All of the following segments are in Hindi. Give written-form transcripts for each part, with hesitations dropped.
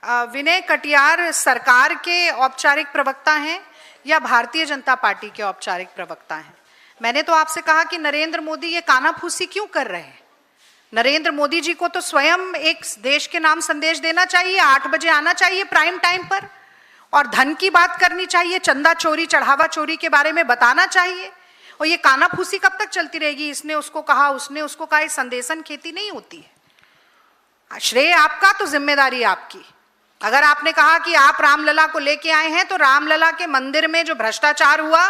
विनय कटियार सरकार के औपचारिक प्रवक्ता हैं या भारतीय जनता पार्टी के औपचारिक प्रवक्ता हैं? मैंने तो आपसे कहा कि नरेंद्र मोदी ये कानाफूसी क्यों कर रहे हैं? नरेंद्र मोदी जी को तो स्वयं एक देश के नाम संदेश देना चाहिए, 8 बजे आना चाहिए प्राइम टाइम पर, और धन की बात करनी चाहिए, चंदा चोरी चढ़ावा चोरी के बारे में बताना चाहिए। और ये कानाफूसी कब तक चलती रहेगी? इसने उसको कहा, उसने उसको कहा, संदेशन खेती नहीं होती है। श्रेय आपका तो जिम्मेदारी आपकी। अगर आपने कहा कि आप रामलला को लेके आए हैं, तो रामलला के मंदिर में जो भ्रष्टाचार हुआ,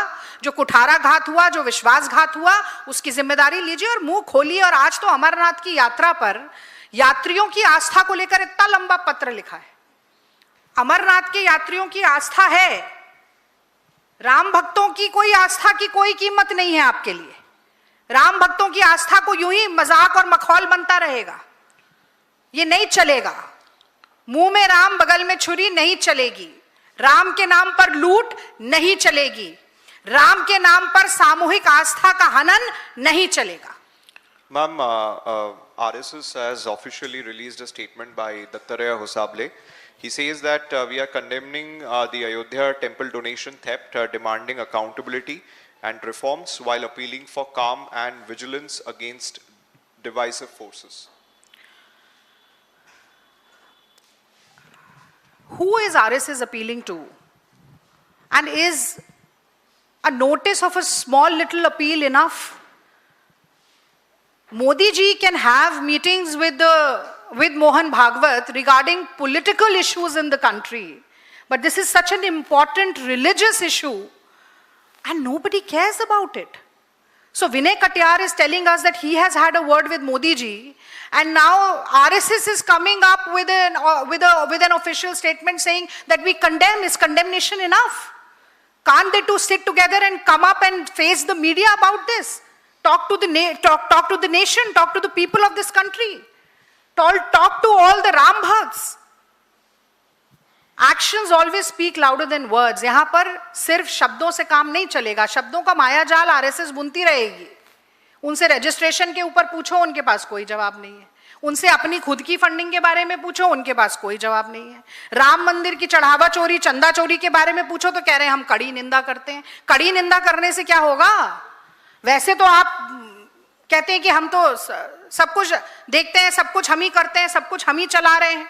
जो कुठाराघात हुआ, जो विश्वासघात हुआ, उसकी जिम्मेदारी लीजिए और मुंह खोलिए। और आज तो अमरनाथ की यात्रा पर यात्रियों की आस्था को लेकर इतना लंबा पत्र लिखा है। अमरनाथ के यात्रियों की आस्था है, राम भक्तों की कोई आस्था की कोई कीमत नहीं है आपके लिए। राम भक्तों की आस्था को यूं ही मजाक और मखौल बनता रहेगा, ये नहीं चलेगा। मुंह में राम बगल में छुरी नहीं चलेगी। राम के नाम पर लूट नहीं चलेगी। राम के नाम पर सामूहिक आस्था का हनन नहीं चलेगा। Ma'am, RSS has officially released a statement by Dattaraya Hosable. He says that we are condemning the Ayodhya temple donation theft, demanding accountability and reforms while appealing for calm and vigilance against divisive forces. Who is RSS appealing to? And is a notice of a small little appeal enough? Modi ji can have meetings with Mohan Bhagwat regarding political issues in the country, but this is such an important religious issue and nobody cares about it. So Vinay Katiyar is telling us that he has had a word with Modi ji, and now RSS is coming up with an official statement saying that we condemn. Is condemnation enough? Can't they two sit together and come up and face the media about this? Talk to the nation, talk to the people of this country. Talk to all the Ram Bhakts. Actions always speak louder than words. यहाँ पर सिर्फ शब्दों से काम नहीं चलेगा। शब्दों का माया जाल आरएसएस बुनती रहेगी। उनसे रजिस्ट्रेशन के ऊपर पूछो, उनके पास कोई जवाब नहीं है। उनसे अपनी खुद की फंडिंग के बारे में पूछो, उनके पास कोई जवाब नहीं है। राम मंदिर की चढ़ावा चोरी, चंदा चोरी के बारे में पूछो तो कह रहे हैं हम कड़ी निंदा करते हैं। कड़ी निंदा करने से क्या होगा? वैसे तो आप कहते हैं कि हम तो सब कुछ देखते हैं, सब कुछ हम ही करते हैं, सब कुछ हम ही चला रहे हैं।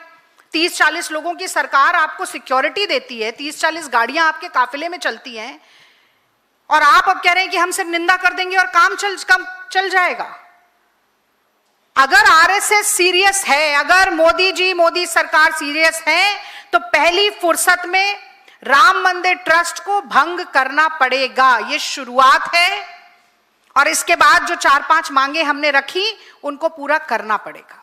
30-40 लोगों की सरकार आपको सिक्योरिटी देती है, 30-40 गाड़ियां आपके काफिले में चलती हैं, और आप अब कह रहे हैं कि हम सिर्फ निंदा कर देंगे और काम चल जाएगा। अगर आरएसएस सीरियस है, अगर मोदी सरकार सीरियस है, तो पहली फुर्सत में राम मंदिर ट्रस्ट को भंग करना पड़ेगा। ये शुरुआत है, और इसके बाद जो 4-5 मांगे हमने रखी उनको पूरा करना पड़ेगा।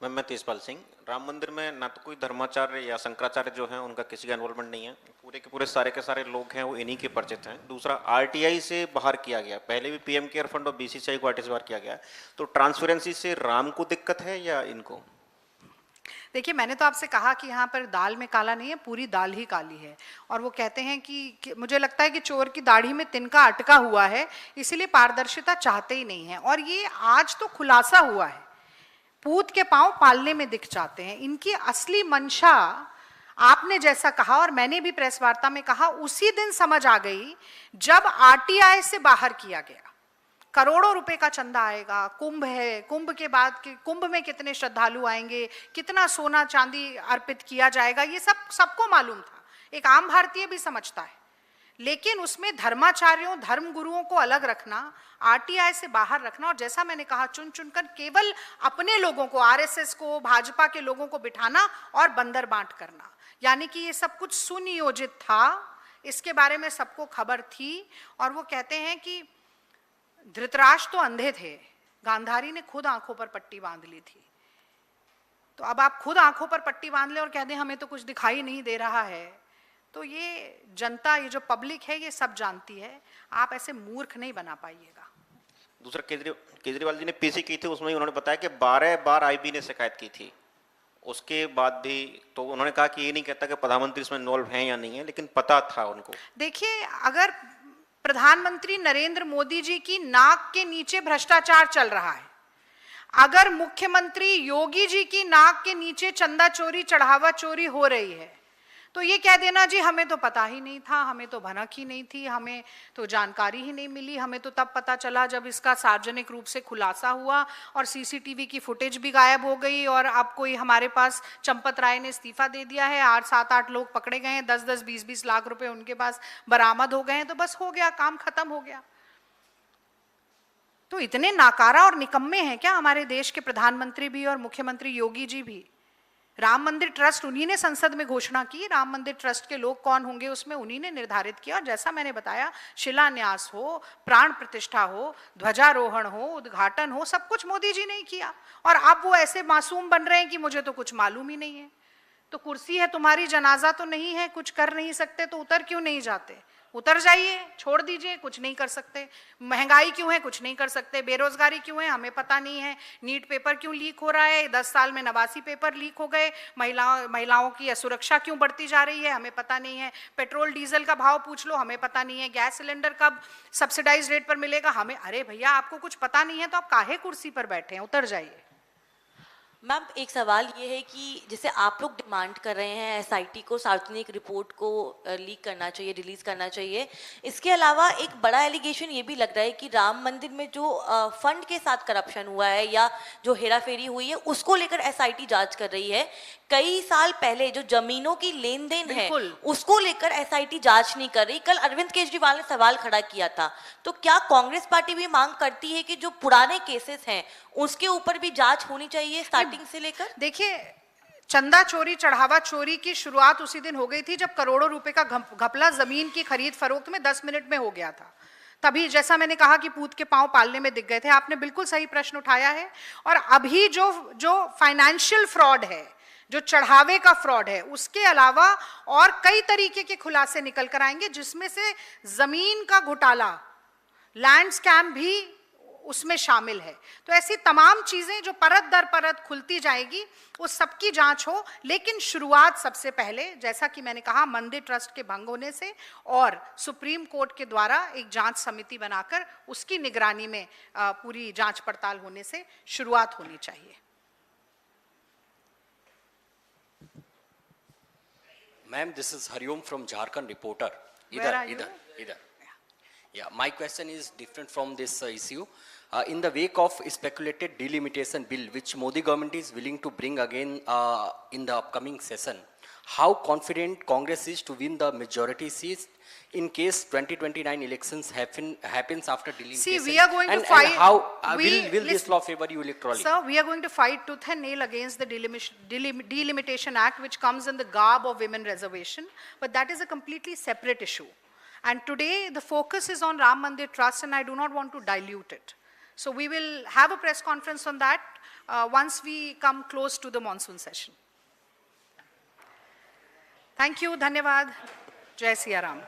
मैं तेजपाल सिंह। राम मंदिर में ना तो कोई धर्माचार्य या शंकराचार्य जो हैं उनका किसी का इन्वॉल्वमेंट नहीं है। पूरे के पूरे सारे के सारे लोग हैं वो इन्हीं के परिचित हैं। दूसरा, आरटीआई से बाहर किया गया, पहले भी पीएम केयर फंड और बीसीसीआई को आरटीआई से बाहर किया गया। तो ट्रांसपेरेंसी से राम को दिक्कत है या इनको? देखिए, मैंने तो आपसे कहा कि यहाँ पर दाल में काला नहीं है, पूरी दाल ही काली है। और वो कहते हैं कि मुझे लगता है कि चोर की दाढ़ी में तिनका अटका हुआ है, इसीलिए पारदर्शिता चाहते ही नहीं है। और ये आज तो खुलासा हुआ है, पूत के पांव पालने में दिख जाते हैं। इनकी असली मंशा आपने जैसा कहा और मैंने भी प्रेस वार्ता में कहा, उसी दिन समझ आ गई जब आरटीआई से बाहर किया गया। करोड़ों रुपए का चंदा आएगा, कुंभ है, कुंभ के बाद कुंभ में कितने श्रद्धालु आएंगे, कितना सोना चांदी अर्पित किया जाएगा, ये सबको मालूम था, एक आम भारतीय भी समझता है। लेकिन उसमें धर्माचार्यों, धर्म गुरुओं को अलग रखना, आरटीआई से बाहर रखना, और जैसा मैंने कहा चुन चुनकर केवल अपने लोगों को, आरएसएस को, भाजपा के लोगों को बिठाना और बंदर बांट करना, यानी कि ये सब कुछ सुनियोजित था, इसके बारे में सबको खबर थी। और वो कहते हैं कि धृतराष्ट्र तो अंधे थे, गांधारी ने खुद आंखों पर पट्टी बांध ली थी। तो अब आप खुद आंखों पर पट्टी बांध ले और कह दें हमें तो कुछ दिखाई नहीं दे रहा है, तो ये जनता, ये जो पब्लिक है, ये सब जानती है। आप ऐसे मूर्ख नहीं बना पाइएगा। दूसरा, केजरीवाल जी ने पीसी की थी, उसमें उन्होंने बताया कि 12 बार आईबी ने शिकायत की थी। उसके बाद भी तो उन्होंने कहा कि ये नहीं कहता कि प्रधानमंत्री इसमें इन्वॉल्व हैं या नहीं है, लेकिन पता था उनको। देखिए, अगर प्रधानमंत्री नरेंद्र मोदी जी की नाक के नीचे भ्रष्टाचार चल रहा है, अगर मुख्यमंत्री योगी जी की नाक के नीचे चंदा चोरी चढ़ावा चोरी हो रही है तो ये कह देना जी हमें तो पता ही नहीं था, हमें तो भनक ही नहीं थी, हमें तो जानकारी ही नहीं मिली, हमें तो तब पता चला जब इसका सार्वजनिक रूप से खुलासा हुआ और सीसीटीवी की फुटेज भी गायब हो गई और अब कोई हमारे पास चंपत राय ने इस्तीफा दे दिया है, 7-8 लोग पकड़े गए हैं, 10-10 20-20 लाख रुपए उनके पास बरामद हो गए हैं, तो बस हो गया, काम खत्म हो गया। तो इतने नाकारा और निकम्मे हैं क्या हमारे देश के प्रधानमंत्री भी और मुख्यमंत्री योगी जी भी? राम मंदिर ट्रस्ट उन्हीं ने संसद में घोषणा की, राम मंदिर ट्रस्ट के लोग कौन होंगे उसमें उन्हीं ने निर्धारित किया, और जैसा मैंने बताया शिलान्यास हो, प्राण प्रतिष्ठा हो, ध्वजारोहण हो, उद्घाटन हो, सब कुछ मोदी जी ने किया। और अब वो ऐसे मासूम बन रहे हैं कि मुझे तो कुछ मालूम ही नहीं है। तो कुर्सी है तुम्हारी, जनाजा तो नहीं है, कुछ कर नहीं सकते तो उतर क्यों नहीं जाते? उतर जाइए, छोड़ दीजिए, कुछ नहीं कर सकते। महंगाई क्यों है? कुछ नहीं कर सकते। बेरोजगारी क्यों है? हमें पता नहीं है। नीट पेपर क्यों लीक हो रहा है? 10 साल में 89 पेपर लीक हो गए। महिलाओं की असुरक्षा क्यों बढ़ती जा रही है? हमें पता नहीं है। पेट्रोल डीजल का भाव पूछ लो, हमें पता नहीं है। गैस सिलेंडर कब सब्सिडाइज रेट पर मिलेगा? हमें, अरे भैया आपको कुछ पता नहीं है तो आप काहे कुर्सी पर बैठे हैं? उतर जाइए। मैम एक सवाल ये है कि जैसे आप लोग डिमांड कर रहे हैं एसआईटी को सार्वजनिक रिपोर्ट को लीक करना चाहिए, रिलीज करना चाहिए, इसके अलावा एक बड़ा एलिगेशन ये भी लग रहा है कि राम मंदिर में जो फंड के साथ करप्शन हुआ है या जो हेराफेरी हुई है उसको लेकर एसआईटी जांच कर रही है। कई साल पहले जो जमीनों की लेन देन है उसको लेकर एसआईटी जांच नहीं कर रही। कल अरविंद केजरीवाल ने सवाल खड़ा किया था, तो क्या कांग्रेस पार्टी भी मांग करती है कि जो पुराने केसेस हैं उसके ऊपर भी जांच होनी चाहिए स्टार्टिंग से लेकर? देखिए, चंदा चोरी चढ़ावा चोरी की शुरुआत उसी दिन हो गई थी जब करोड़ों रुपए का घपला जमीन की खरीद फरोख्त में 10 मिनट में हो गया था। तभी जैसा मैंने कहा कि पूत के पांव पालने में दिख गए थे। आपने बिल्कुल सही प्रश्न उठाया है। और अभी जो फाइनेंशियल फ्रॉड है, जो चढ़ावे का फ्रॉड है, उसके अलावा और कई तरीके के खुलासे निकल कर आएंगे जिसमें से जमीन का घोटाला, लैंड स्कैम भी उसमें शामिल है। तो ऐसी तमाम चीजें जो परत दर परत खुलती जाएगी, उस सबकी जांच हो। लेकिन शुरुआत सबसे पहले, जैसा कि मैंने कहा, मंदिर ट्रस्ट के भंग होने से और सुप्रीम कोर्ट के द्वारा एक जांच समिति बनाकर उसकी निगरानी में पूरी जांच पड़ताल होने से शुरुआत होनी चाहिए। Ma'am, this is Hariom from Jharkhand Reporter. Where are you? Yeah, my question is different from this issue. In the wake of speculated delimitation bill, which Modi government is willing to bring again in the upcoming session, how confident Congress is to win the majority seats in case 2029 elections happens after delimitation? See, we are going to fight. And how will this law favor you electorally? Sir, we are going to fight tooth and nail against the Delimitation Act, which comes in the garb of women reservation, but that is a completely separate issue. And today the focus is on Ram Mandir Trust, and I do not want to dilute it. So we will have a press conference on that once we come close to the monsoon session. Thank you, Dhanyavad. Jai Siya Ram.